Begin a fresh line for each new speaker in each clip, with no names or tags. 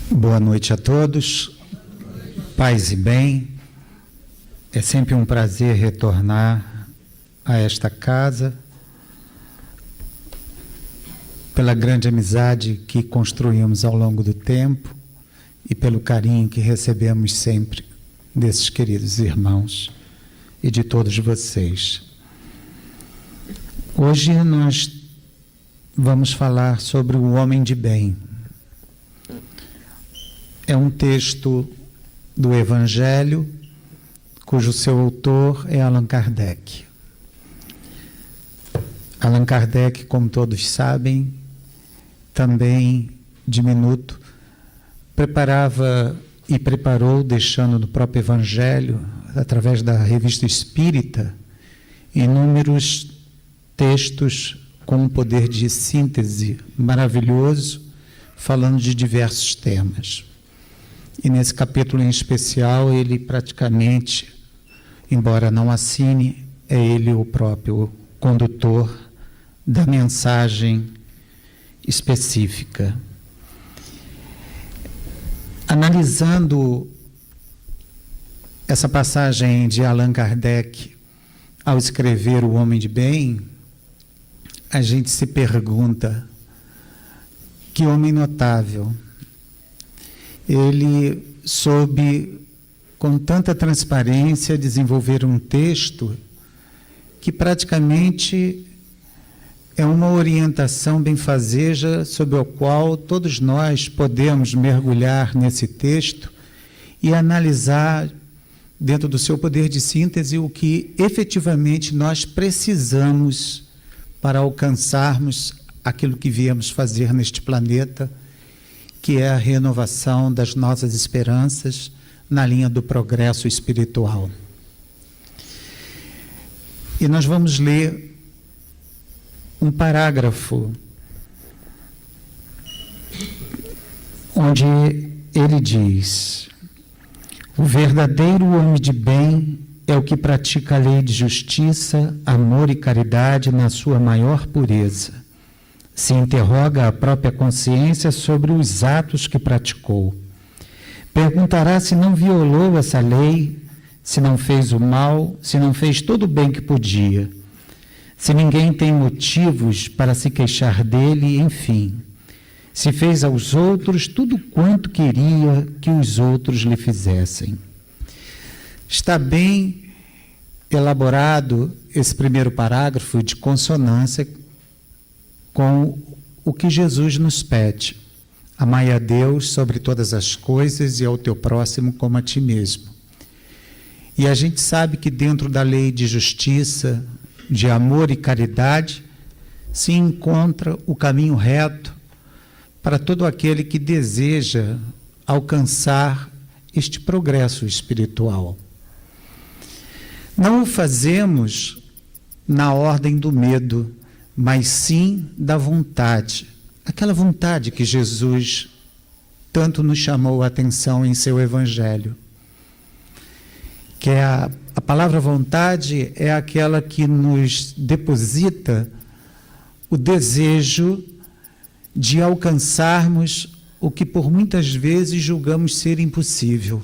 Boa noite a todos, paz e bem. É sempre um prazer retornar a esta casa, pela grande amizade que construímos ao longo do tempo e pelo carinho que recebemos sempre desses queridos irmãos e de todos vocês. Hoje nós vamos falar sobre o homem de bem. É um texto do Evangelho, cujo seu autor é Allan Kardec. Allan Kardec, como todos sabem, também diminuto, preparava e preparou, deixando no próprio Evangelho, através da Revista Espírita, inúmeros textos com um poder de síntese maravilhoso, falando de diversos temas. E nesse capítulo em especial, ele praticamente, embora não assine, é ele o próprio condutor da mensagem específica. Analisando essa passagem de Allan Kardec ao escrever O Homem de Bem, a gente se pergunta: que homem notável! Ele soube, com tanta transparência, desenvolver um texto que praticamente é uma orientação benfazeja sobre o qual todos nós podemos mergulhar nesse texto e analisar, dentro do seu poder de síntese, o que efetivamente nós precisamos para alcançarmos aquilo que viemos fazer neste planeta, que é a renovação das nossas esperanças na linha do progresso espiritual. E nós vamos ler um parágrafo onde ele diz: o verdadeiro homem de bem é o que pratica a lei de justiça, amor e caridade na sua maior pureza. Se interroga a própria consciência sobre os atos que praticou. Perguntará se não violou essa lei, se não fez o mal, se não fez todo o bem que podia, se ninguém tem motivos para se queixar dele, enfim, se fez aos outros tudo quanto queria que os outros lhe fizessem. Está bem elaborado esse primeiro parágrafo de consonância com o que Jesus nos pede: amai a Deus sobre todas as coisas e ao teu próximo como a ti mesmo. E a gente sabe que dentro da lei de justiça, de amor e caridade, se encontra o caminho reto para todo aquele que deseja alcançar este progresso espiritual. Não o fazemos na ordem do medo, mas sim da vontade, aquela vontade que Jesus tanto nos chamou a atenção em seu Evangelho. Que é a palavra vontade é aquela que nos deposita o desejo de alcançarmos o que por muitas vezes julgamos ser impossível.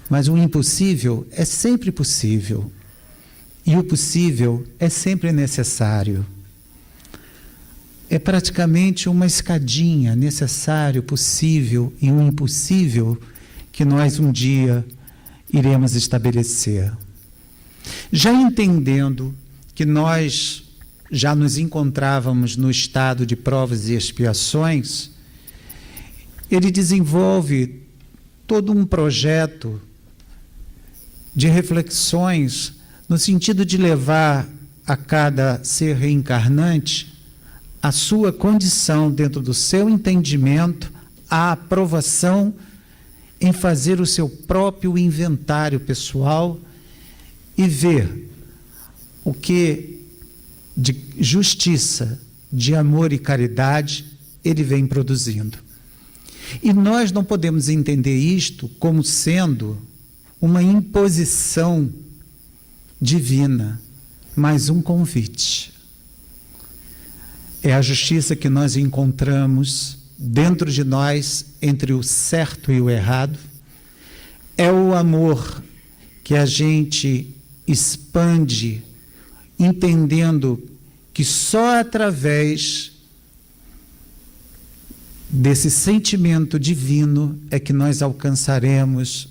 Mas o impossível é sempre possível. E o possível é sempre necessário. É praticamente uma escadinha, necessário, possível e um impossível que nós um dia iremos estabelecer. Já entendendo que nós já nos encontrávamos no estado de provas e expiações, ele desenvolve todo um projeto de reflexões no sentido de levar a cada ser reencarnante a sua condição, dentro do seu entendimento, a aprovação em fazer o seu próprio inventário pessoal e ver o que de justiça, de amor e caridade ele vem produzindo. E nós não podemos entender isto como sendo uma imposição divina, mas um convite. É a justiça que nós encontramos dentro de nós entre o certo e o errado. É o amor que a gente expande, entendendo que só através desse sentimento divino é que nós alcançaremos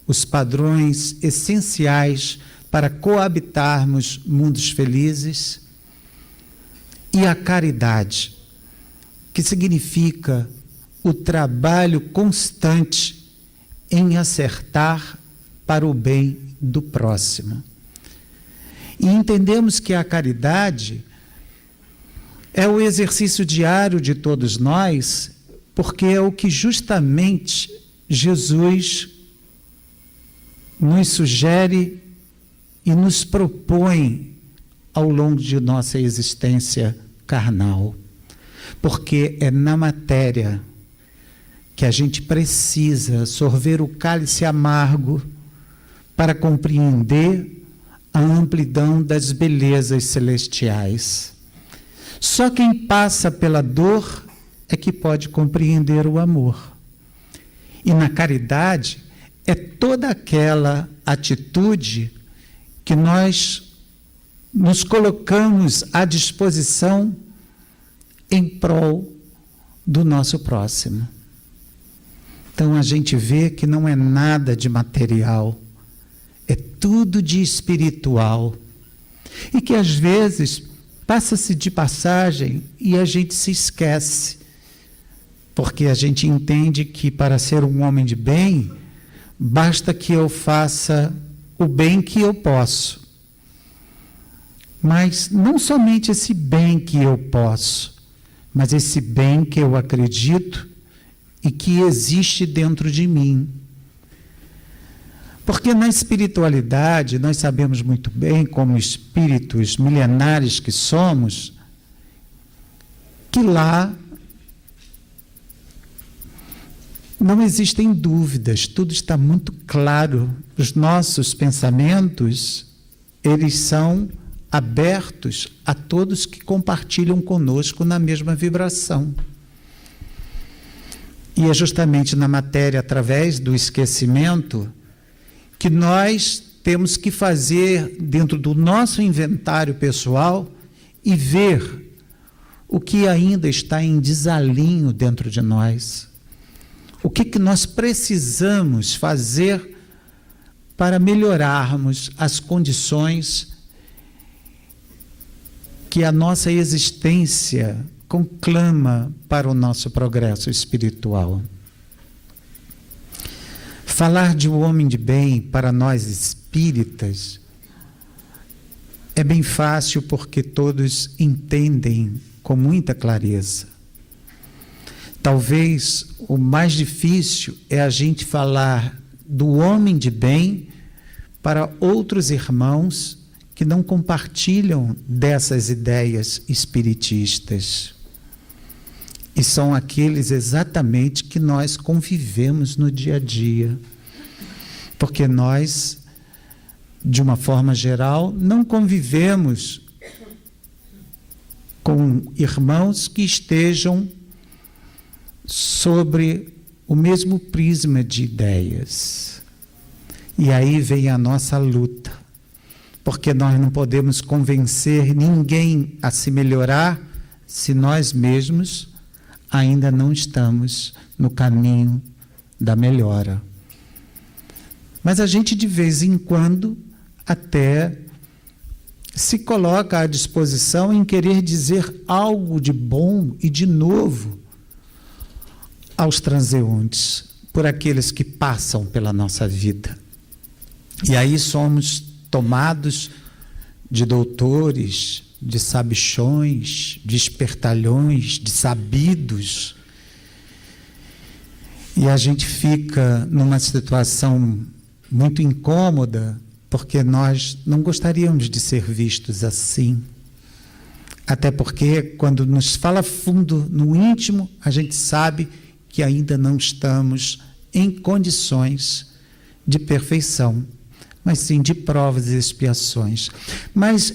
os padrões essenciais para coabitarmos mundos felizes. E a caridade, que significa o trabalho constante em acertar para o bem do próximo. E entendemos que a caridade é o exercício diário de todos nós, porque é o que justamente Jesus nos sugere e nos propõe ao longo de nossa existência carnal. Porque é na matéria que a gente precisa sorver o cálice amargo para compreender a amplidão das belezas celestiais. Só quem passa pela dor é que pode compreender o amor. E na caridade é toda aquela atitude que nós nos colocamos à disposição em prol do nosso próximo. Então a gente vê que não é nada de material, é tudo de espiritual. E que às vezes passa-se de passagem e a gente se esquece, porque a gente entende que para ser um homem de bem, basta que eu faça o bem que eu posso. Mas não somente esse bem que eu posso, mas esse bem que eu acredito e que existe dentro de mim. Porque na espiritualidade, nós sabemos muito bem, como espíritos milenares que somos, que lá não existem dúvidas, tudo está muito claro. Os nossos pensamentos, eles são abertos a todos que compartilham conosco na mesma vibração. E é justamente na matéria, através do esquecimento, que nós temos que fazer dentro do nosso inventário pessoal e ver o que ainda está em desalinho dentro de nós. O que nós precisamos fazer para melhorarmos as condições que a nossa existência conclama para o nosso progresso espiritual. Falar de um homem de bem para nós espíritas é bem fácil porque todos entendem com muita clareza. Talvez o mais difícil é a gente falar do homem de bem para outros irmãos que não compartilham dessas ideias espiritistas. E são aqueles exatamente que nós convivemos no dia a dia. Porque nós, de uma forma geral, não convivemos com irmãos que estejam sobre o mesmo prisma de ideias. E aí vem a nossa luta, porque nós não podemos convencer ninguém a se melhorar se nós mesmos ainda não estamos no caminho da melhora. Mas a gente, de vez em quando, até se coloca à disposição em querer dizer algo de bom e de novo aos transeuntes, por aqueles que passam pela nossa vida. E aí somos tomados de doutores, de sabichões, de espertalhões, de sabidos. E a gente fica numa situação muito incômoda, porque nós não gostaríamos de ser vistos assim. Até porque, quando nos fala fundo no íntimo, a gente sabe que ainda não estamos em condições de perfeição, mas sim de provas e expiações. Mas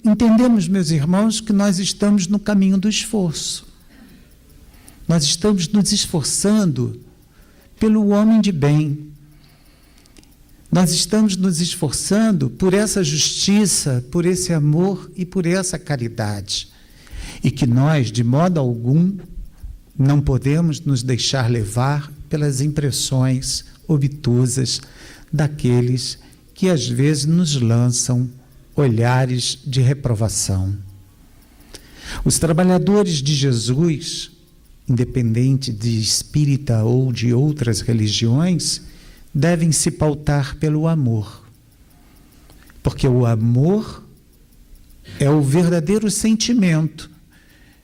entendemos, meus irmãos, que nós estamos no caminho do esforço. Nós estamos nos esforçando pelo homem de bem. Nós estamos nos esforçando por essa justiça, por esse amor e por essa caridade. E que nós, de modo algum, não podemos nos deixar levar pelas impressões obtusas daqueles que às vezes nos lançam olhares de reprovação. Os trabalhadores de Jesus, independente de espírita ou de outras religiões, devem se pautar pelo amor. Porque o amor é o verdadeiro sentimento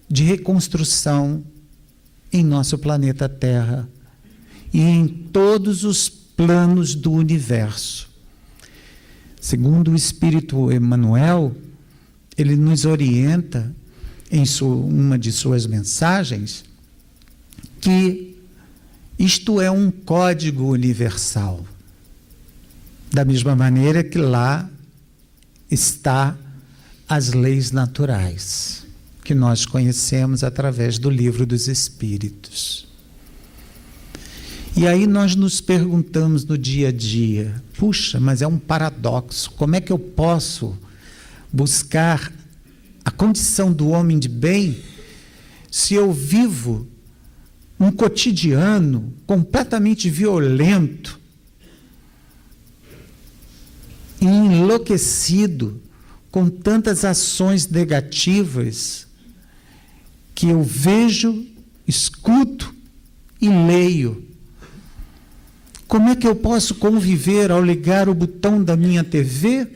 de reconstrução em nosso planeta Terra e em todos os planos do universo. Segundo o Espírito Emmanuel, ele nos orienta em uma de suas mensagens que isto é um código universal. Da mesma maneira que lá está as leis naturais, que nós conhecemos através do Livro dos Espíritos. E aí nós nos perguntamos no dia a dia, puxa, mas é um paradoxo, como é que eu posso buscar a condição do homem de bem se eu vivo um cotidiano completamente violento e enlouquecido com tantas ações negativas que eu vejo, escuto e leio? Como é que eu posso conviver ao ligar o botão da minha TV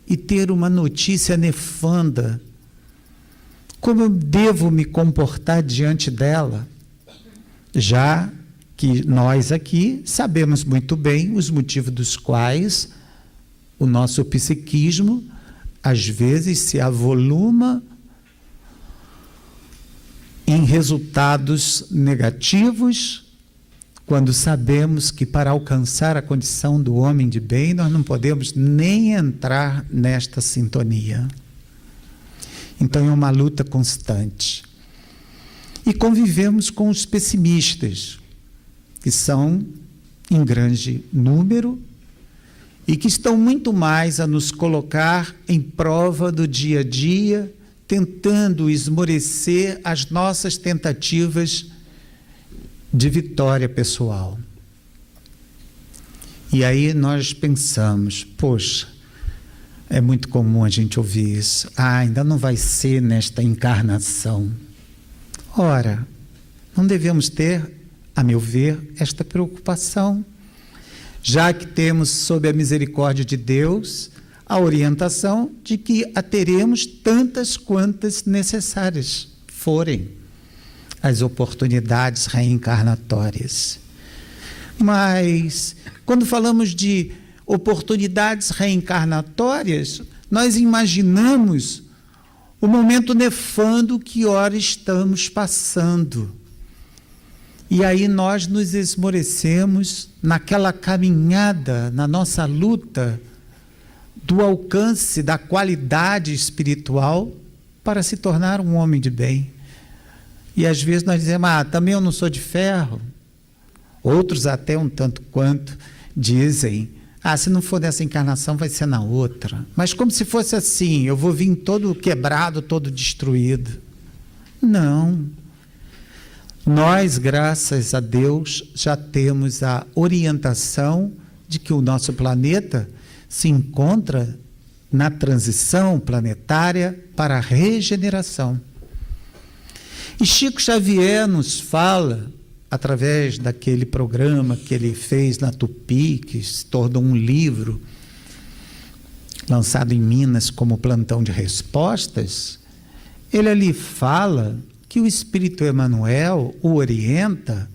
e ter uma notícia nefanda? Como eu devo me comportar diante dela? Já que nós aqui sabemos muito bem os motivos dos quais o nosso psiquismo às vezes se avoluma em resultados negativos, quando sabemos que para alcançar a condição do homem de bem, nós não podemos nem entrar nesta sintonia. Então é uma luta constante. E convivemos com os pessimistas, que são em grande número e que estão muito mais a nos colocar em prova do dia a dia, tentando esmorecer as nossas tentativas de vitória pessoal. E aí nós pensamos, poxa, é muito comum a gente ouvir isso, ainda não vai ser nesta encarnação. Ora, não devemos ter, a meu ver, esta preocupação, já que temos, sob a misericórdia de Deus, a orientação de que a teremos tantas quantas necessárias forem as oportunidades reencarnatórias. Mas, quando falamos de oportunidades reencarnatórias, nós imaginamos o momento nefando que ora estamos passando. E aí nós nos esmorecemos naquela caminhada, na nossa luta do alcance da qualidade espiritual para se tornar um homem de bem. E às vezes nós dizemos, também eu não sou de ferro. Outros até um tanto quanto dizem, se não for nessa encarnação vai ser na outra. Mas como se fosse assim, eu vou vir todo quebrado, todo destruído. Não. Nós, graças a Deus, já temos a orientação de que o nosso planeta se encontra na transição planetária para a regeneração. E Chico Xavier nos fala, através daquele programa que ele fez na Tupi, que se tornou um livro lançado em Minas como Plantão de Respostas, ele ali fala que o Espírito Emmanuel o orienta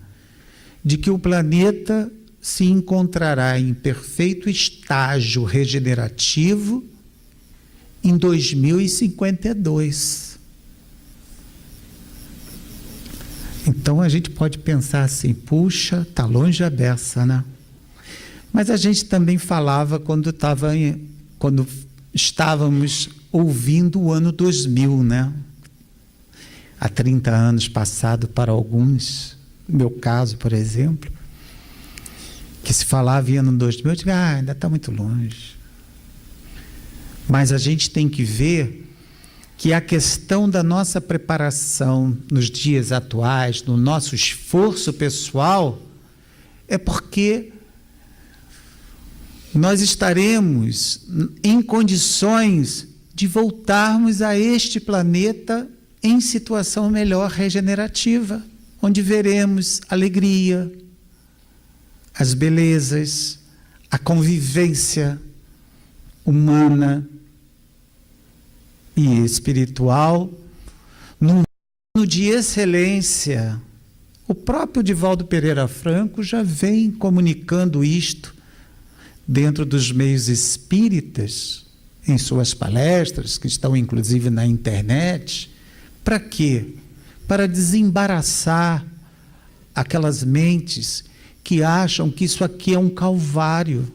de que o planeta se encontrará em perfeito estágio regenerativo em 2052. Então a gente pode pensar assim, puxa, está longe a beça, né? Mas a gente também falava quando estávamos ouvindo o ano 2000, né? há 30 anos passado para alguns, no meu caso, por exemplo, que se falava em ano 2000, eu digo, ainda está muito longe. Mas a gente tem que ver que a questão da nossa preparação nos dias atuais, no nosso esforço pessoal, é porque nós estaremos em condições de voltarmos a este planeta em situação melhor regenerativa, onde veremos alegria, as belezas, a convivência humana e espiritual, num plano de excelência. O próprio Divaldo Pereira Franco já vem comunicando isto dentro dos meios espíritas, em suas palestras, que estão inclusive na internet. Para quê? Para desembaraçar aquelas mentes que acham que isso aqui é um calvário.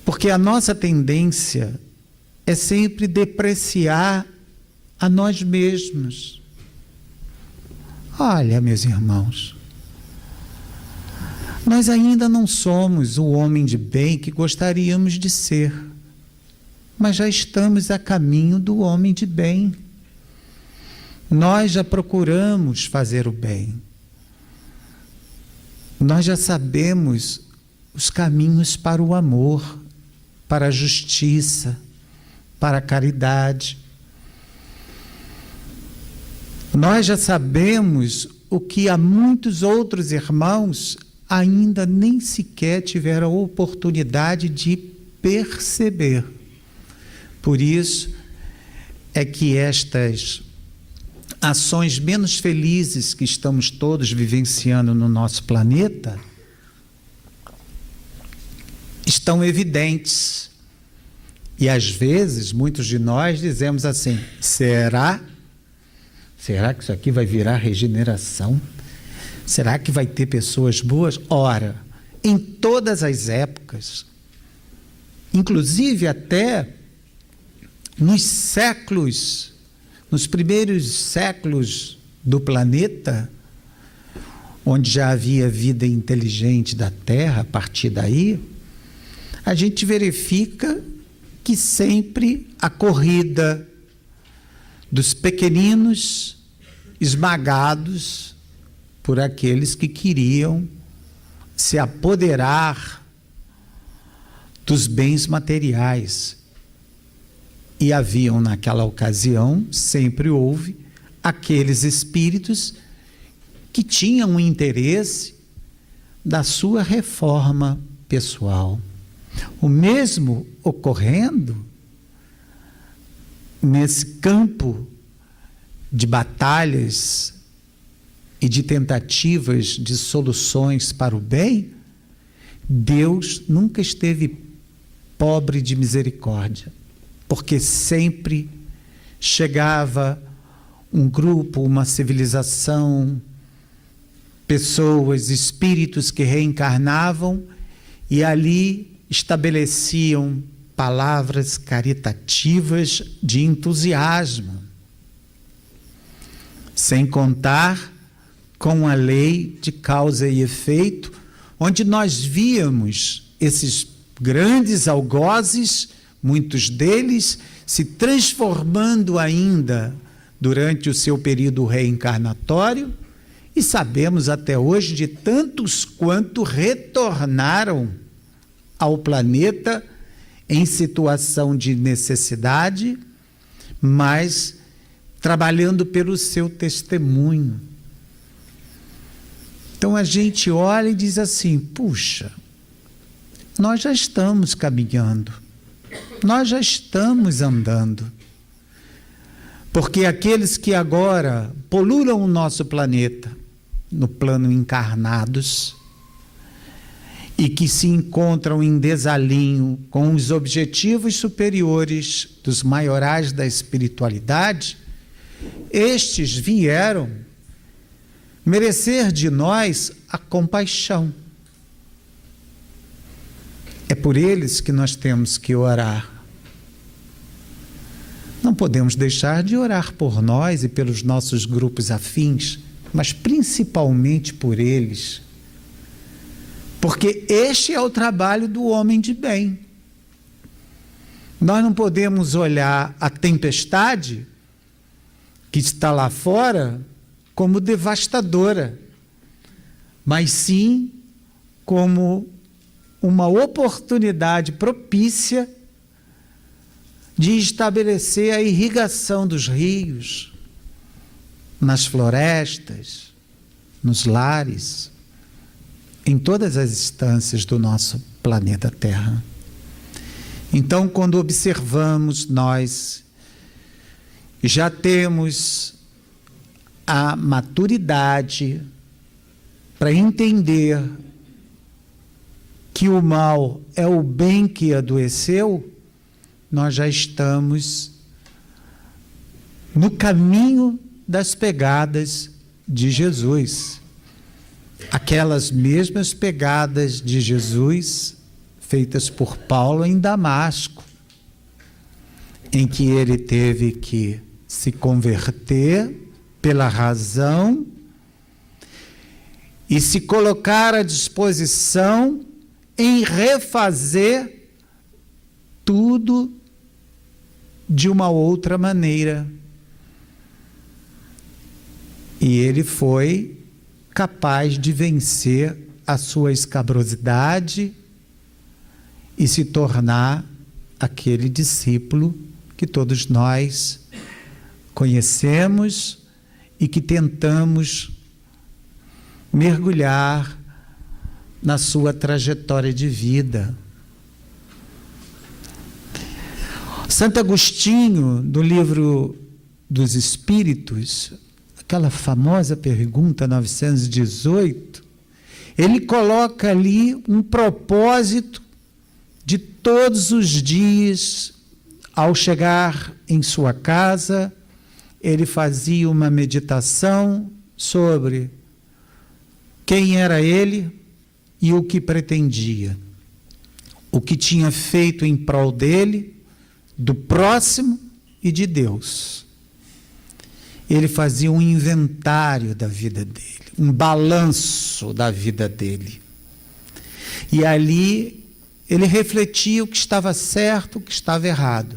Porque a nossa tendência é sempre depreciar a nós mesmos. Olha, meus irmãos, nós ainda não somos o homem de bem que gostaríamos de ser, mas já estamos a caminho do homem de bem. Nós já procuramos fazer o bem. Nós já sabemos os caminhos para o amor, para a justiça, para a caridade. Nós já sabemos o que há muitos outros irmãos ainda nem sequer tiveram a oportunidade de perceber. Por isso é que estas ações menos felizes que estamos todos vivenciando no nosso planeta estão evidentes. E às vezes, muitos de nós dizemos assim, será que isso aqui vai virar regeneração? Será que vai ter pessoas boas? Ora, em todas as épocas, inclusive até nos primeiros séculos do planeta, onde já havia vida inteligente da Terra, a partir daí, a gente verifica que sempre a corrida dos pequeninos esmagados por aqueles que queriam se apoderar dos bens materiais. E haviam naquela ocasião, sempre houve, aqueles espíritos que tinham um interesse da sua reforma pessoal. O mesmo ocorrendo nesse campo de batalhas e de tentativas de soluções para o bem, Deus nunca esteve pobre de misericórdia, porque sempre chegava um grupo, uma civilização, pessoas, espíritos que reencarnavam e ali estabeleciam palavras caritativas de entusiasmo, sem contar com a lei de causa e efeito, onde nós víamos esses grandes algozes, muitos deles se transformando ainda durante o seu período reencarnatório, e sabemos até hoje de tantos quanto retornaram ao planeta em situação de necessidade, mas trabalhando pelo seu testemunho. Então a gente olha e diz assim, puxa, nós já estamos caminhando, nós já estamos andando, porque aqueles que agora polulam o nosso planeta, no plano encarnados, e que se encontram em desalinho com os objetivos superiores dos maiorais da espiritualidade, estes vieram merecer de nós a compaixão. É por eles que nós temos que orar. Não não podemos deixar de orar por nós e pelos nossos grupos afins, mas principalmente por eles, porque este é o trabalho do homem de bem. Nós não podemos olhar a tempestade que está lá fora como devastadora, mas sim como uma oportunidade propícia de estabelecer a irrigação dos rios, nas florestas, nos lares, em todas as instâncias do nosso planeta Terra. Então, quando observamos, nós já temos a maturidade para entender que o mal é o bem que adoeceu, nós já estamos no caminho das pegadas de Jesus. Aquelas mesmas pegadas de Jesus feitas por Paulo em Damasco, em que ele teve que se converter pela razão e se colocar à disposição em refazer tudo de uma outra maneira. E ele foi capaz de vencer a sua escabrosidade e se tornar aquele discípulo que todos nós conhecemos e que tentamos mergulhar na sua trajetória de vida. Santo Agostinho, no livro dos Espíritos, aquela famosa pergunta 918, ele coloca ali um propósito de todos os dias. Ao chegar em sua casa, ele fazia uma meditação sobre quem era ele e o que pretendia, o que tinha feito em prol dele, do próximo e de Deus. Ele fazia um inventário da vida dele, um balanço da vida dele. E ali ele refletia o que estava certo, o que estava errado.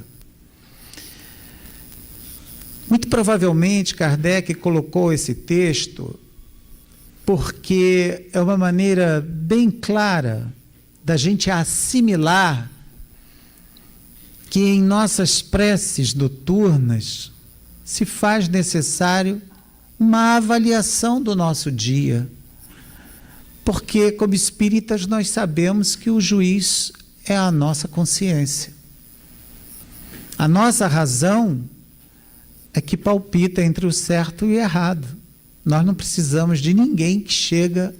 Muito provavelmente Kardec colocou esse texto porque é uma maneira bem clara da gente assimilar que em nossas preces noturnas se faz necessário uma avaliação do nosso dia. Porque, como espíritas, nós sabemos que o juiz é a nossa consciência. A nossa razão é que palpita entre o certo e o errado. Nós não precisamos de ninguém que chega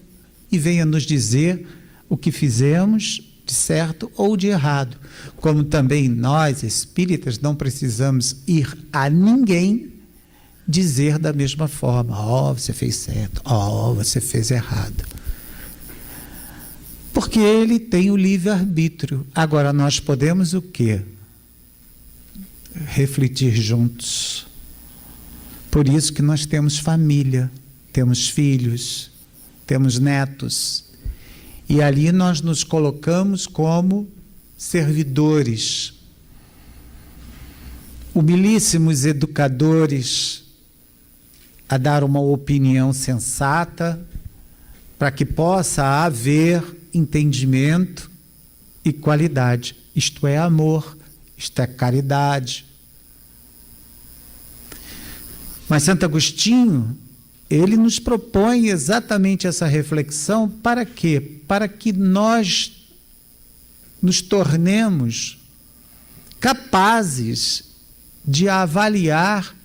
e venha nos dizer o que fizemos de certo ou de errado. Como também nós, espíritas, não precisamos ir a ninguém dizer da mesma forma: ó, você fez certo, ó, você fez errado. Porque ele tem o livre-arbítrio. Agora, nós podemos o quê? Refletir juntos. Por isso que nós temos família, temos filhos, temos netos. E ali nós nos colocamos como servidores, humilíssimos educadores, a dar uma opinião sensata, para que possa haver entendimento e qualidade. Isto é amor, isto é caridade. Mas Santo Agostinho, ele nos propõe exatamente essa reflexão para quê? Para que nós nos tornemos capazes de avaliar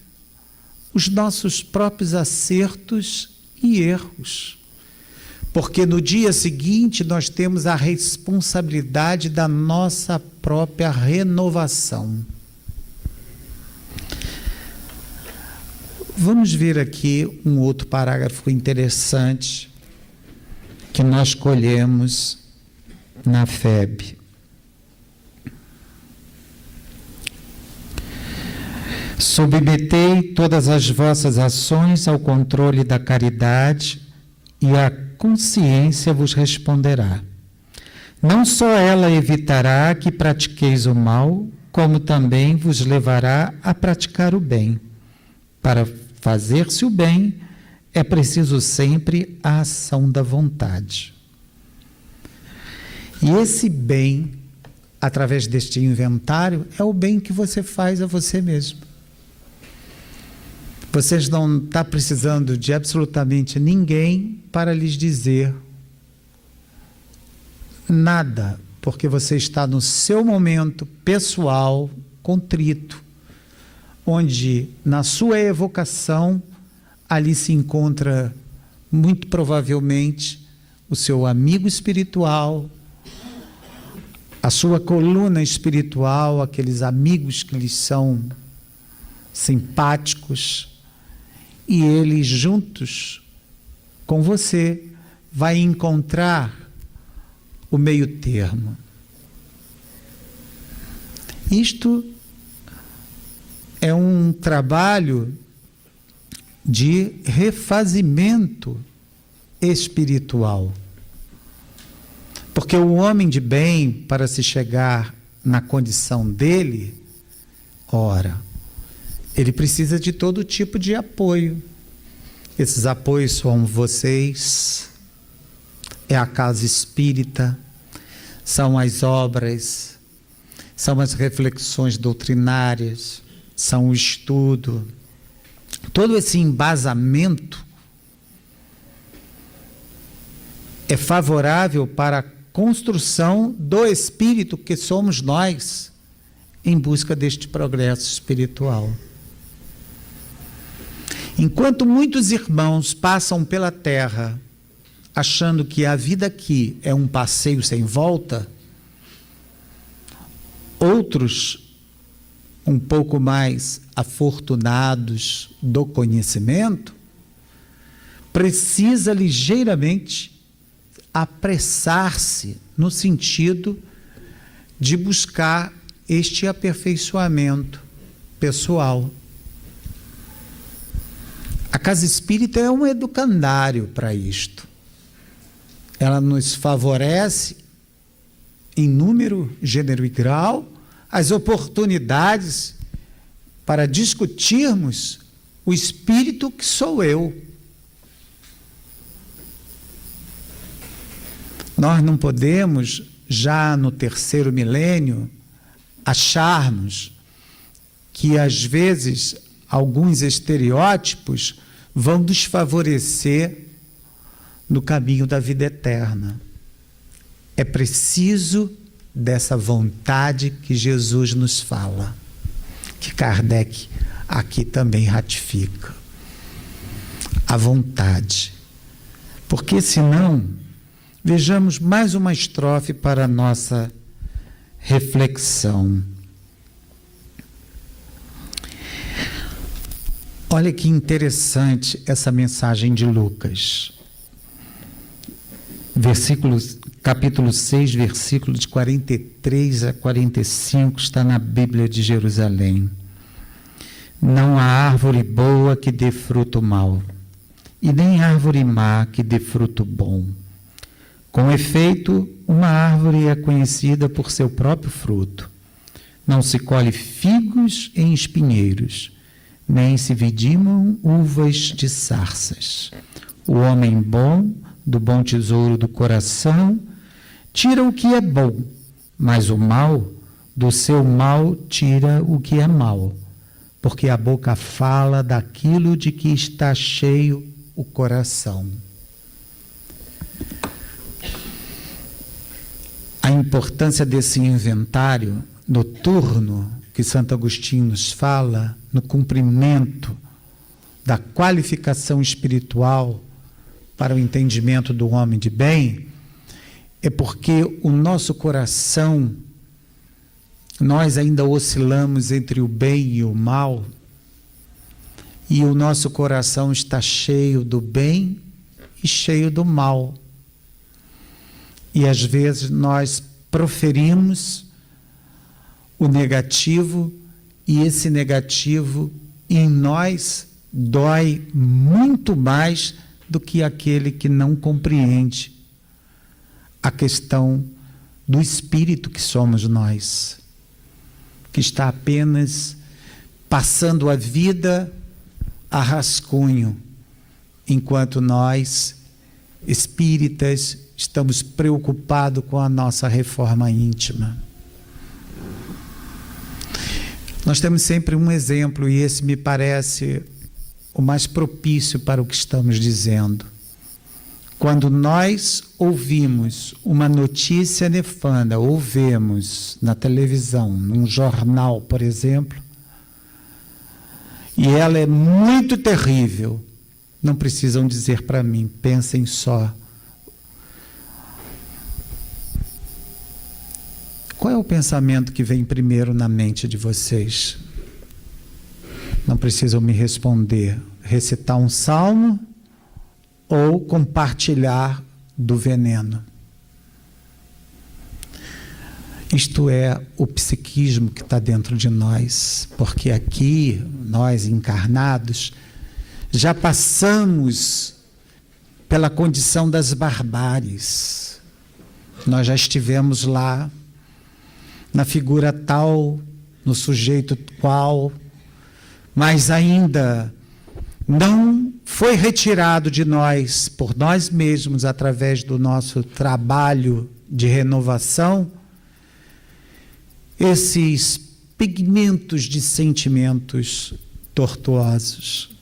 os nossos próprios acertos e erros. Porque no dia seguinte nós temos a responsabilidade da nossa própria renovação. Vamos ver aqui um outro parágrafo interessante que nós colhemos na FEB. Submetei todas as vossas ações ao controle da caridade e a consciência vos responderá. Não só ela evitará que pratiqueis o mal, como também vos levará a praticar o bem. Para fazer-se o bem, é preciso sempre a ação da vontade. E esse bem, através deste inventário, é o bem que você faz a você mesmo. Vocês não estão precisando de absolutamente ninguém para lhes dizer nada, porque você está no seu momento pessoal, contrito, onde na sua evocação ali se encontra muito provavelmente o seu amigo espiritual, a sua coluna espiritual, aqueles amigos que lhes são simpáticos, e eles juntos com você vai encontrar o meio termo. Isto é um trabalho de refazimento espiritual. Porque o homem de bem, para se chegar na condição dele, ora, ele precisa de todo tipo de apoio. Esses apoios são vocês, é a casa espírita, são as obras, são as reflexões doutrinárias, são o estudo. Todo esse embasamento é favorável para a construção do espírito que somos nós, em busca deste progresso espiritual. Enquanto muitos irmãos passam pela terra achando que a vida aqui é um passeio sem volta, outros, um pouco mais afortunados do conhecimento, precisa ligeiramente apressar-se no sentido de buscar este aperfeiçoamento pessoal. A casa espírita é um educandário para isto. Ela nos favorece em número, gênero e grau as oportunidades para discutirmos o espírito que sou eu. Nós não podemos, já no terceiro milênio, acharmos que às vezes alguns estereótipos vão desfavorecer no caminho da vida eterna. É preciso dessa vontade que Jesus nos fala, que Kardec aqui também ratifica. A vontade. Porque senão, vejamos mais uma estrofe para a nossa reflexão. Olha que interessante essa mensagem de Lucas. Capítulo 6, versículos de 43 a 45, está na Bíblia de Jerusalém. Não há árvore boa que dê fruto mau, e nem árvore má que dê fruto bom. Com efeito, uma árvore é conhecida por seu próprio fruto. Não se colhe figos em espinheiros, nem se vidimam uvas de sarças. O homem bom, do bom tesouro do coração, tira o que é bom, mas o mal, do seu mal tira o que é mal, porque a boca fala daquilo de que está cheio o coração. A importância desse inventário noturno que Santo Agostinho nos fala, no cumprimento da qualificação espiritual para o entendimento do homem de bem, é porque o nosso coração, nós ainda oscilamos entre o bem e o mal, e o nosso coração está cheio do bem e cheio do mal. E às vezes nós proferimos o negativo E esse negativo em nós dói muito mais do que aquele que não compreende a questão do espírito que somos nós, que está apenas passando a vida a rascunho, enquanto nós, espíritas, estamos preocupados com a nossa reforma íntima. Nós temos sempre um exemplo, e esse me parece o mais propício para o que estamos dizendo. Quando nós ouvimos uma notícia nefanda, ou vemos na televisão, num jornal, por exemplo, e ela é muito terrível, não precisam dizer para mim, pensem só. Qual é o pensamento que vem primeiro na mente de vocês? Não precisam me responder. Recitar um salmo ou compartilhar do veneno. Isto é o psiquismo que está dentro de nós, porque aqui, nós encarnados, já passamos pela condição das barbáries. Nós já estivemos lá, na figura tal, no sujeito qual, mas ainda não foi retirado de nós, por nós mesmos, através do nosso trabalho de renovação, esses pigmentos de sentimentos tortuosos.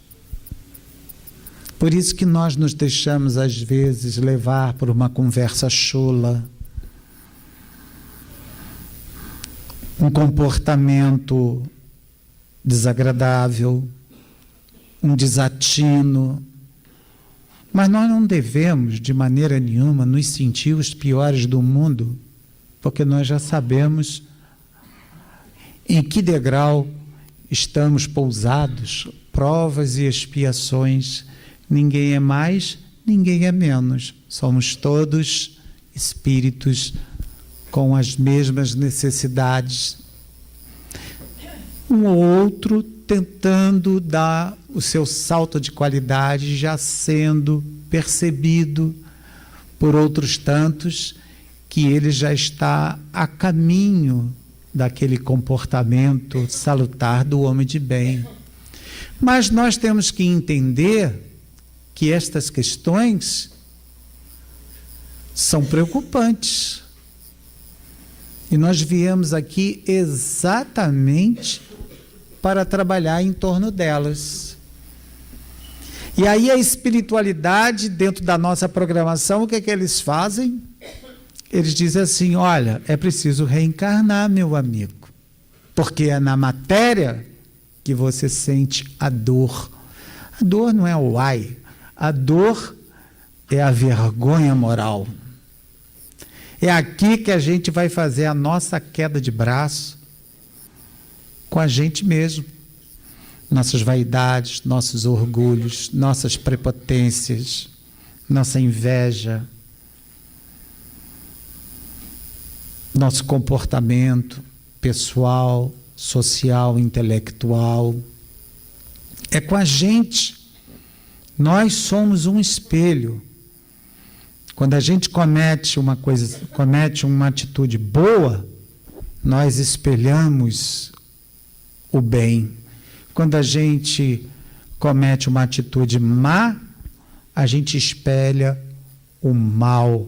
Por isso que nós nos deixamos, às vezes, levar por uma conversa chula, um comportamento desagradável, um desatino. Mas nós não devemos, de maneira nenhuma, nos sentir os piores do mundo, porque nós já sabemos em que degrau estamos pousados, provas e expiações. Ninguém é mais, ninguém é menos. Somos todos espíritos com as mesmas necessidades. Um ou outro tentando dar o seu salto de qualidade, já sendo percebido por outros tantos que ele já está a caminho daquele comportamento salutar do homem de bem. Mas nós temos que entender que estas questões são preocupantes. E nós viemos aqui exatamente para trabalhar em torno delas. E aí a espiritualidade, dentro da nossa programação, o que é que eles fazem? Eles dizem assim, olha, é preciso reencarnar, meu amigo, porque é na matéria que você sente a dor. A dor não é o ai, a dor é a vergonha moral. É aqui que a gente vai fazer a nossa queda de braço com a gente mesmo. Nossas vaidades, nossos orgulhos, nossas prepotências, nossa inveja, nosso comportamento pessoal, social, intelectual. É com a gente. Nós somos um espelho. Quando a gente comete uma atitude boa, nós espelhamos o bem. Quando a gente comete uma atitude má, a gente espelha o mal,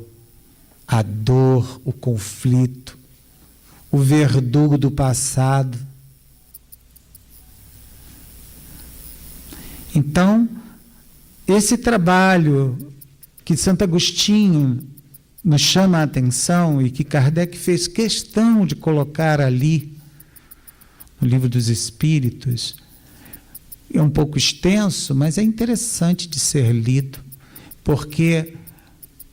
a dor, o conflito, o verdugo do passado. Então, esse trabalho que Santo Agostinho nos chama a atenção e que Kardec fez questão de colocar ali, no Livro dos Espíritos, é um pouco extenso, mas é interessante de ser lido, porque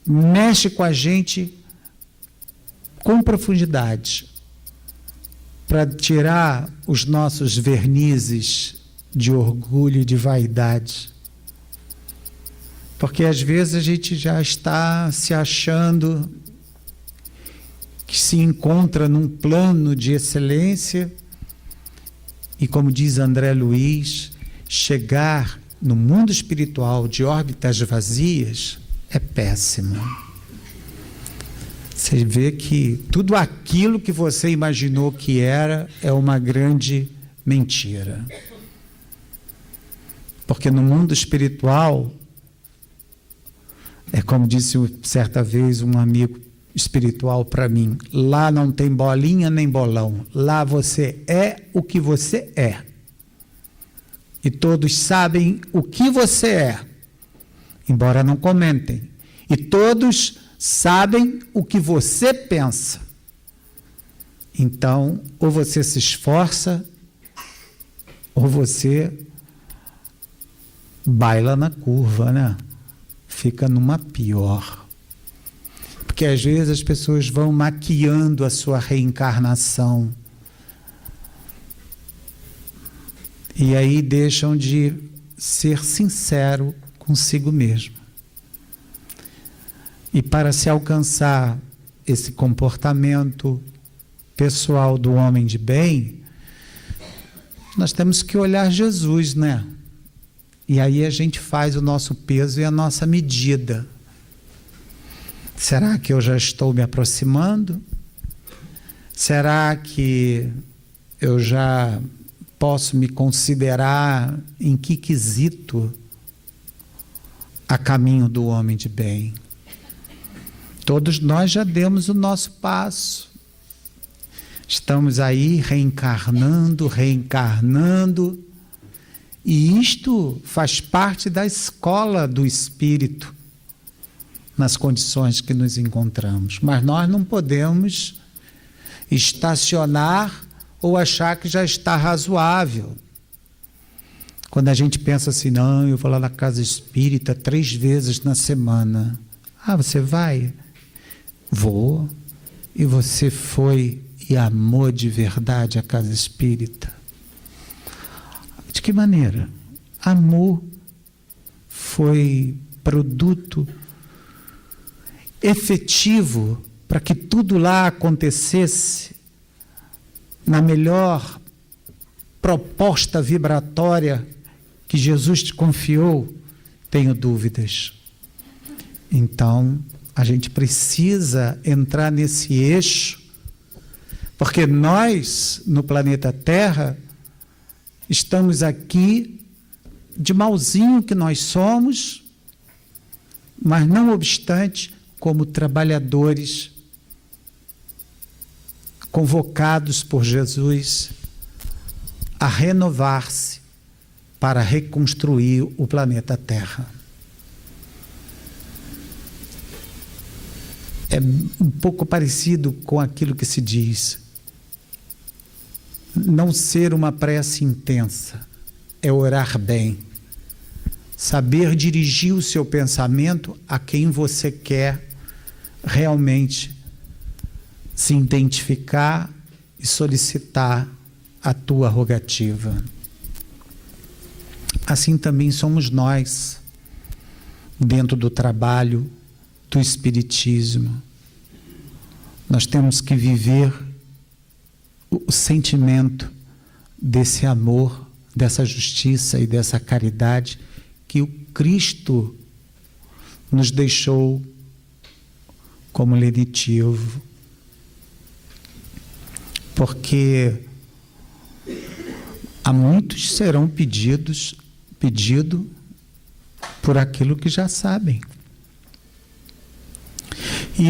mexe com a gente com profundidade, para tirar os nossos vernizes de orgulho e de vaidade. Porque às vezes a gente já está se achando que se encontra num plano de excelência, E como diz André Luiz, chegar no mundo espiritual de órbitas vazias é péssimo. Você vê que tudo aquilo que você imaginou que era é uma grande mentira. Porque no mundo espiritual, é como disse certa vez um amigo espiritual para mim, lá não tem bolinha nem bolão, lá você é o que você é. E todos sabem o que você é, embora não comentem. E todos sabem o que você pensa. Então, ou você se esforça, ou você baila na curva, né? Fica numa pior. Porque às vezes as pessoas vão maquiando a sua reencarnação. E aí deixam de ser sincero consigo mesmo. E para se alcançar esse comportamento pessoal do homem de bem, nós temos que olhar Jesus, né? E aí a gente faz o nosso peso e a nossa medida. Será que eu já estou me aproximando? Será que eu já posso me considerar em que quesito a caminho do homem de bem? Todos nós já demos o nosso passo. Estamos aí reencarnando, e isto faz parte da escola do espírito, nas condições que nos encontramos. Mas nós não podemos estacionar ou achar que já está razoável. Quando a gente pensa assim, não, eu vou lá na casa espírita 3 vezes na semana. Ah, você vai? Vou. E você foi e amou de verdade a casa espírita? De que maneira? Amor foi produto efetivo para que tudo lá acontecesse na melhor proposta vibratória que Jesus te confiou? Tenho dúvidas. Então, a gente precisa entrar nesse eixo, porque nós, no planeta Terra, estamos aqui, de malzinho que nós somos, mas não obstante, como trabalhadores convocados por Jesus a renovar-se para reconstruir o planeta Terra. É um pouco parecido com aquilo que se diz. Não ser uma prece intensa, é orar bem. Saber dirigir o seu pensamento a quem você quer realmente se identificar e solicitar a tua rogativa. Assim também somos nós, dentro do trabalho do Espiritismo. Nós temos que viver o sentimento desse amor, dessa justiça e dessa caridade que o Cristo nos deixou como lenitivo. Porque a muitos serão pedido por aquilo que já sabem. E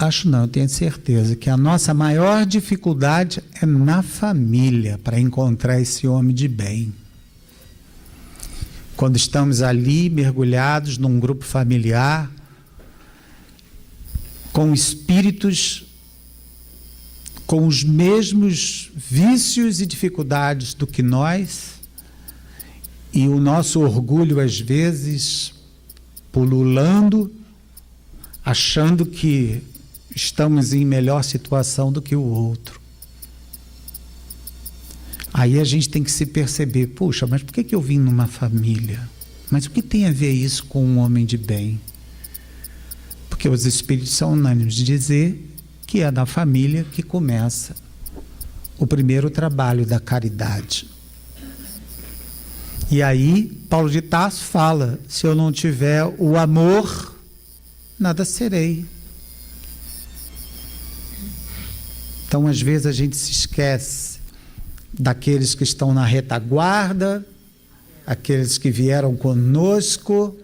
eu tenho certeza que a nossa maior dificuldade é na família, para encontrar esse homem de bem. Quando estamos ali mergulhados num grupo familiar, com espíritos com os mesmos vícios e dificuldades do que nós, e o nosso orgulho às vezes pululando, achando que estamos em melhor situação do que o outro. Aí a gente tem que se perceber, puxa, mas por que eu vim numa família? Mas o que tem a ver isso com um homem de bem? Porque os espíritos são unânimes de dizer que é da família que começa o primeiro trabalho da caridade. E aí, Paulo de Tarso fala: se eu não tiver o amor, nada serei. Então, às vezes, a gente se esquece daqueles que estão na retaguarda, aqueles que vieram conosco,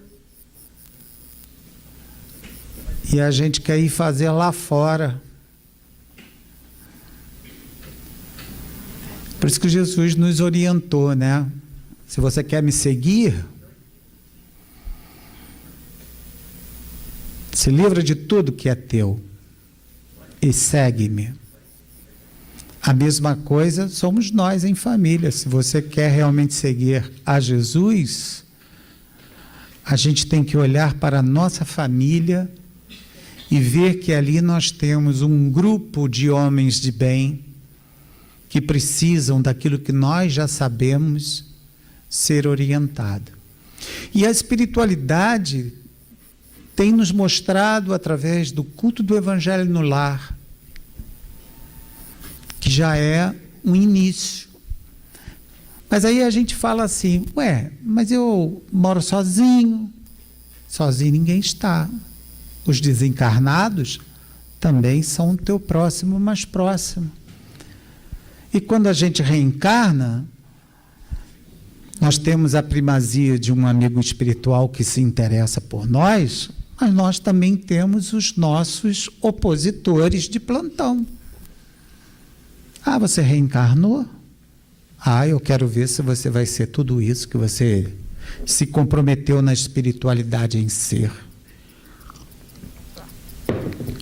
e a gente quer ir fazer lá fora. Por isso que Jesus nos orientou, né? Se você quer me seguir, se livra de tudo que é teu e segue-me. A mesma coisa somos nós em família. Se você quer realmente seguir a Jesus, a gente tem que olhar para a nossa família e ver que ali nós temos um grupo de homens de bem que precisam daquilo que nós já sabemos ser orientado. E a espiritualidade tem nos mostrado, através do culto do Evangelho no lar, que já é um início. Mas aí a gente fala assim: mas eu moro sozinho. Sozinho ninguém está. Os desencarnados também são o teu próximo mais próximo. E quando a gente reencarna, nós temos a primazia de um amigo espiritual que se interessa por nós, mas nós também temos os nossos opositores de plantão. Você reencarnou? Eu quero ver se você vai ser tudo isso que você se comprometeu na espiritualidade em ser.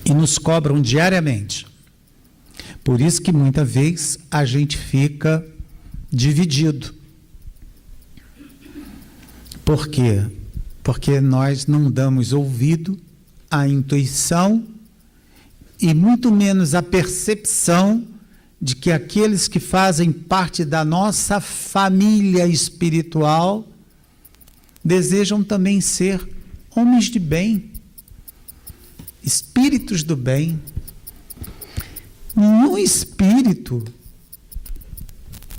E nos cobram diariamente. Por isso que muitas vezes a gente fica dividido. Por quê? Porque nós não damos ouvido à intuição e muito menos à percepção de que aqueles que fazem parte da nossa família espiritual desejam também ser homens de bem, espíritos do bem. Nenhum espírito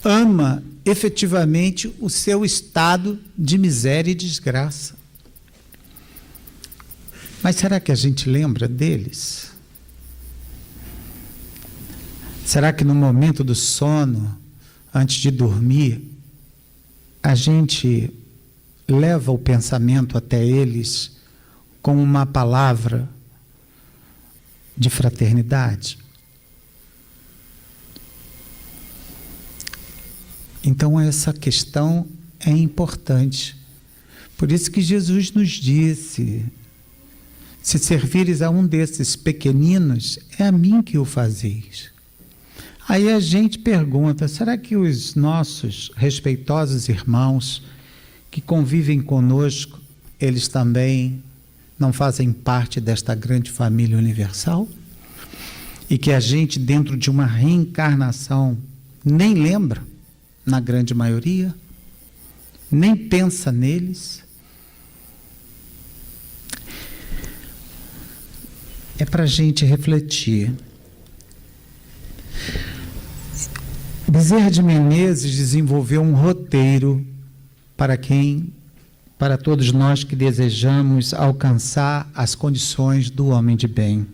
ama efetivamente o seu estado de miséria e desgraça. Mas será que a gente lembra deles? Será que no momento do sono, antes de dormir, a gente leva o pensamento até eles com uma palavra de fraternidade? Então essa questão é importante. Por isso que Jesus nos disse: se servires a um desses pequeninos, é a mim que o fazeis. Aí a gente pergunta: será que os nossos respeitosos irmãos que convivem conosco, eles também não fazem parte desta grande família universal? E que a gente, dentro de uma reencarnação, nem lembra, na grande maioria, nem pensa neles? É para a gente refletir. Bezerra de Menezes desenvolveu um roteiro para todos nós que desejamos alcançar as condições do homem de bem.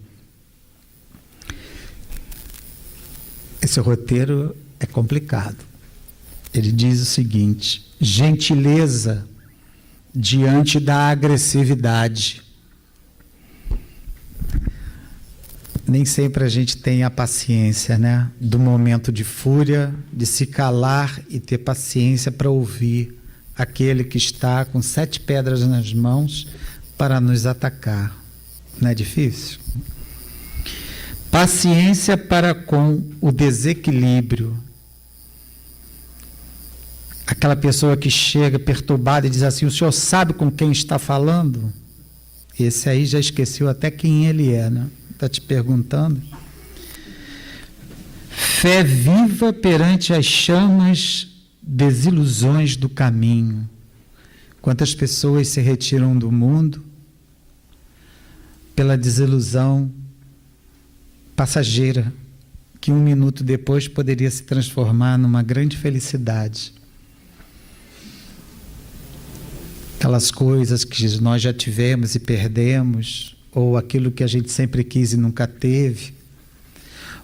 Esse roteiro é complicado. Ele diz o seguinte: gentileza diante da agressividade. Nem sempre a gente tem a paciência, né? Do momento de fúria, de se calar e ter paciência para ouvir aquele que está com 7 pedras nas mãos para nos atacar. Não é difícil? Paciência para com o desequilíbrio. Aquela pessoa que chega perturbada e diz assim: o senhor sabe com quem está falando? Esse aí já esqueceu até quem ele é, né? Está te perguntando. Fé viva perante as chamas desilusões do caminho. Quantas pessoas se retiram do mundo pela desilusão passageira que 1 minuto depois poderia se transformar numa grande felicidade. Aquelas coisas que nós já tivemos e perdemos, ou aquilo que a gente sempre quis e nunca teve,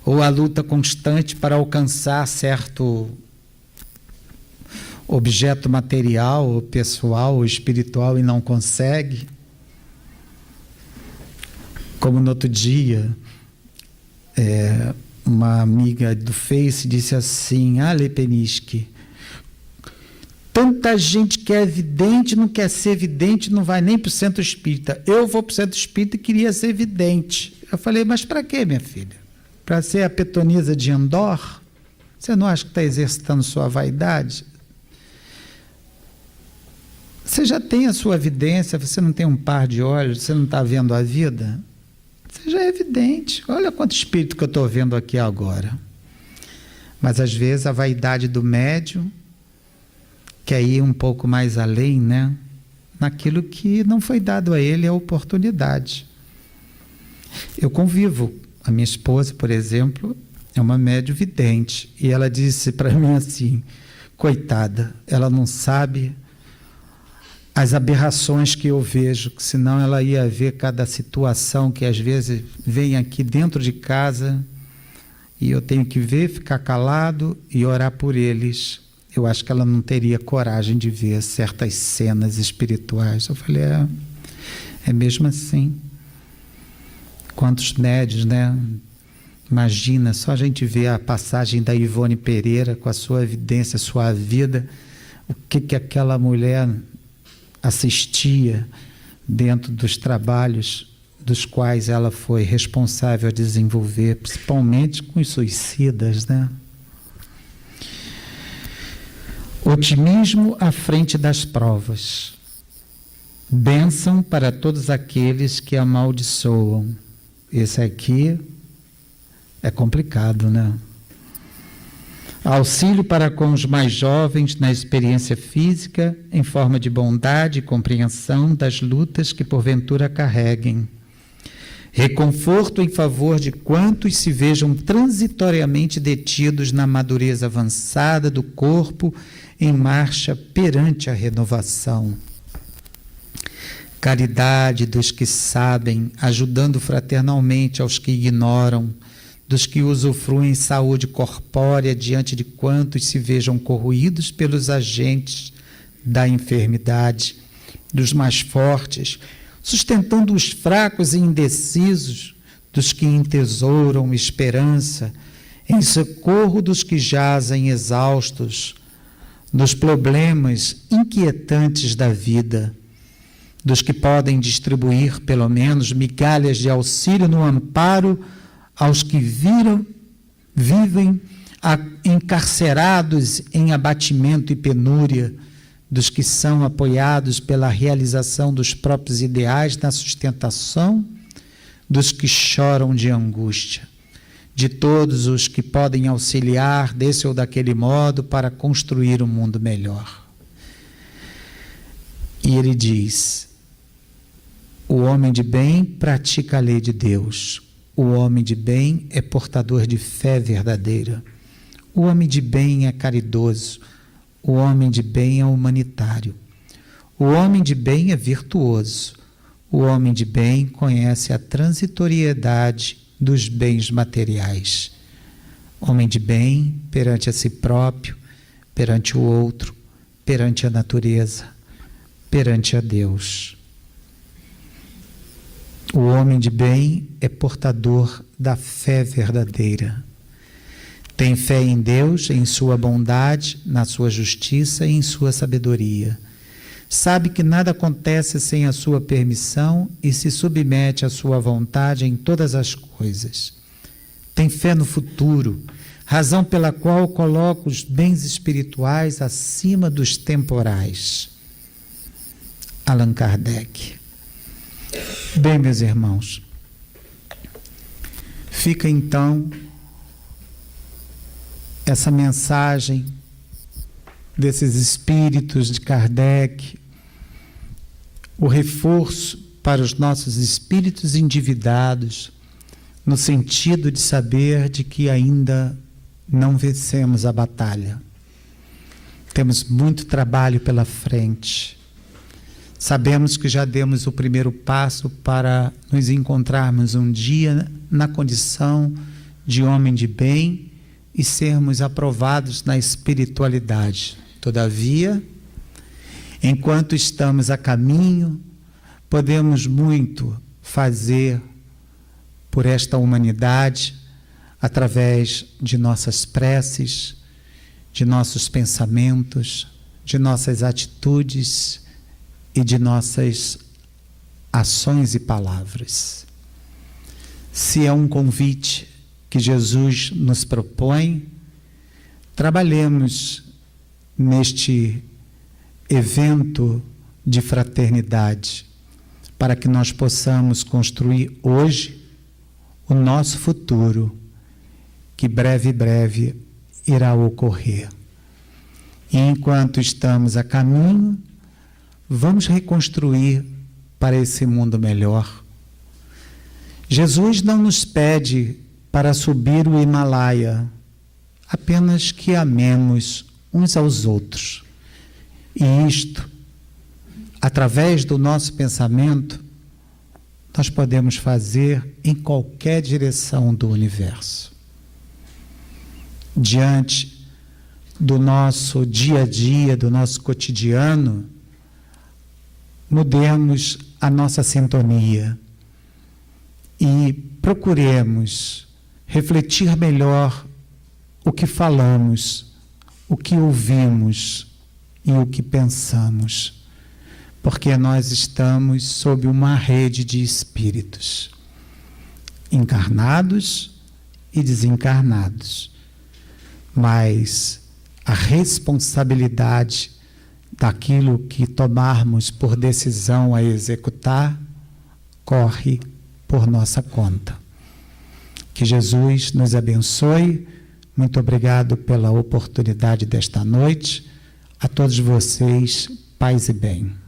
ou a luta constante para alcançar certo objeto material, ou pessoal, ou espiritual e não consegue. Como no outro dia, uma amiga do Face disse assim: Lepeniski, tanta gente que é vidente, não quer ser vidente, não vai nem para o centro espírita. Eu vou para o centro espírita e queria ser vidente. Eu falei: mas para quê, minha filha? Para ser a Petonisa de Andor? Você não acha que está exercitando sua vaidade? Você já tem a sua evidência, você não tem um par de olhos, você não está vendo a vida? Você já é evidente. Olha quanto espírito que eu estou vendo aqui agora. Mas às vezes a vaidade do médium quer ir um pouco mais além, né? Naquilo que não foi dado a ele a oportunidade. Eu convivo, a minha esposa, por exemplo, é uma médium vidente, e ela disse para mim assim: coitada, ela não sabe as aberrações que eu vejo, senão ela ia ver cada situação que às vezes vem aqui dentro de casa e eu tenho que ver, ficar calado e orar por eles. Eu acho que ela não teria coragem de ver certas cenas espirituais. Eu falei: é mesmo assim. Quantos médios, né? Imagina, só a gente ver a passagem da Ivone Pereira com a sua evidência, sua vida, o que aquela mulher assistia dentro dos trabalhos dos quais ela foi responsável a desenvolver, principalmente com os suicidas, né? Otimismo à frente das provas. Bênção para todos aqueles que amaldiçoam. Esse aqui é complicado, né? Auxílio para com os mais jovens na experiência física, em forma de bondade e compreensão das lutas que porventura carreguem. Reconforto em favor de quantos se vejam transitoriamente detidos na madureza avançada do corpo em marcha perante a renovação. Caridade dos que sabem, ajudando fraternalmente aos que ignoram, dos que usufruem saúde corpórea diante de quantos se vejam corroídos pelos agentes da enfermidade, dos mais fortes, sustentando os fracos e indecisos, dos que entesouram esperança, em socorro dos que jazem exaustos, dos problemas inquietantes da vida, dos que podem distribuir, pelo menos, migalhas de auxílio no amparo aos que vivem encarcerados em abatimento e penúria, dos que são apoiados pela realização dos próprios ideais na sustentação, dos que choram de angústia, de todos os que podem auxiliar desse ou daquele modo para construir um mundo melhor. E ele diz: o homem de bem pratica a lei de Deus. O homem de bem é portador de fé verdadeira. O homem de bem é caridoso. O homem de bem é humanitário. O homem de bem é virtuoso. O homem de bem conhece a transitoriedade dos bens materiais. Homem de bem perante a si próprio, perante o outro, perante a natureza, perante a Deus. O homem de bem é portador da fé verdadeira. Tem fé em Deus, em sua bondade, na sua justiça e em sua sabedoria. Sabe que nada acontece sem a sua permissão e se submete à sua vontade em todas as coisas. Tem fé no futuro, razão pela qual coloca os bens espirituais acima dos temporais. Allan Kardec. Bem, meus irmãos, fica então essa mensagem desses espíritos de Kardec, o reforço para os nossos espíritos endividados, no sentido de saber de que ainda não vencemos a batalha. Temos muito trabalho pela frente. Sabemos que já demos o primeiro passo para nos encontrarmos um dia na condição de homem de bem e sermos aprovados na espiritualidade. Todavia, enquanto estamos a caminho, podemos muito fazer por esta humanidade através de nossas preces, de nossos pensamentos, de nossas atitudes e de nossas ações e palavras. Se é um convite que Jesus nos propõe, trabalhemos neste evento de fraternidade para que nós possamos construir hoje o nosso futuro, que breve irá ocorrer. E enquanto estamos a caminho, vamos reconstruir para esse mundo melhor. Jesus não nos pede para subir o Himalaia, apenas que amemos uns aos outros. E isto, através do nosso pensamento, nós podemos fazer em qualquer direção do universo. Diante do nosso dia a dia, do nosso cotidiano, mudemos a nossa sintonia e procuremos refletir melhor o que falamos, o que ouvimos e o que pensamos, porque nós estamos sob uma rede de espíritos, encarnados e desencarnados, mas a responsabilidade daquilo que tomarmos por decisão a executar corre por nossa conta. Que Jesus nos abençoe. Muito obrigado pela oportunidade desta noite. A todos vocês, paz e bem.